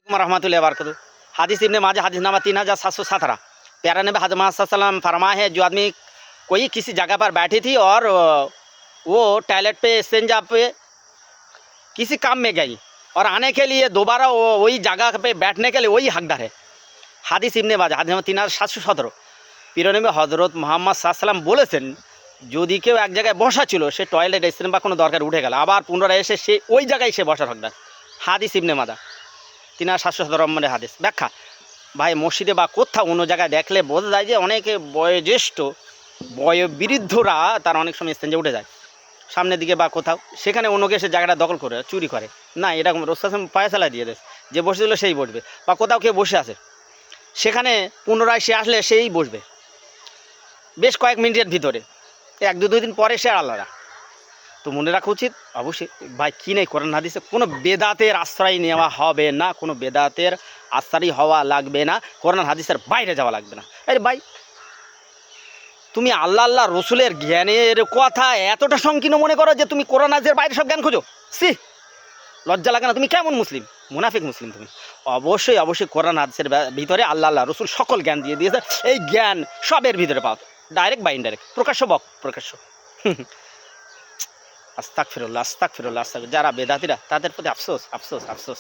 रहमतुल्लाहि व बरकातहू। हदीस इब्ने माजा हदीस नंबर 3717 प्यारा नबी हज़रत मोहम्मद सल्लल्लाहु अलैहि वसल्लम फरमाया है, जो आदमी कोई किसी जगह पर बैठी थी और वो टॉयलेट पे इस्तिंजा पे किसी काम में गई और आने के लिए दोबारा वही जगह पे बैठने के लिए वही हकदार है। হাদিস ইবনে মাজাহ হাদিস নম্বর 3717 প্রিয়নবী হযরত মুহাম্মদ সাল্লাল্লাহু আলাইহি ওয়াসাল্লাম বলেছেন, যদি কেউ এক জায়গায় বসা ছিল, সে টয়লেট স্টেশন বা কোনো দরকার উঠে গেল, আবার পুনরায় এসে সে ওই জায়গায় সে বসার হকদার। হাদিস ইবনে মাজাহ 3717 নম্বরের হাদিস। ব্যাখ্যা, ভাই মসজিদে বা কোথাও অন্য জায়গায় দেখলে বোঝা যায় যে অনেকে বয়োজ্যেষ্ঠ বয়োবৃদ্ধরা তারা অনেক সময় স্টেজে উঠে যায় সামনের দিকে বা কোথাও, সেখানে অন্যকে এসে জায়গাটা দখল করে চুরি করে না, এরকম রাসূল ফয়সালা দিয়ে দেয় যে বসেছিল সেই বসবে, বা কোথাও কেউ বসে আছে সেখানে পুনরায় সে আসলে সেই বসবে বেশ কয়েক মিনিটের ভিতরে, এক দুই দিন পরে সে আলাদা। তো মনে রাখা উচিত অবশ্যই ভাই কী নেই, কোরআন হাদিসে কোনো বেদাতের আশ্রয় নেওয়া হবে না, কোনো বেদাতের আশ্রয় হওয়া লাগবে না, কোরআন হাদিসের বাইরে যাওয়া লাগবে না। আরে ভাই তুমি আল্লাহ রসুলের জ্ঞানের কথা এতটা সংকীর্ণ মনে করো যে তুমি কোরআন হাদিসের বাইরে সব জ্ঞান খোঁজো, সি লজ্জা লাগে না? তুমি কেমন মুসলিম? মুনাফিক মুসলিম তুমি। অবশ্যই অবশ্যই কোরআন হাদিসের ভিতরে আল্লাহ রসুল সকল জ্ঞান দিয়ে দিয়েছে, এই জ্ঞান সবের ভিতরে পাওয়া, ডাইরেক্ট বা ইনডাইরেক্ট, প্রকাশ্য বক প্রকাশ্য। আস্তাগফিরুল্লাহ আস্তাগফিরুল্লাহ আস্তাগফিরুল্লাহ। যারা বেদাতিরা তাদের প্রতি আফসোস আফসোস আফসোস।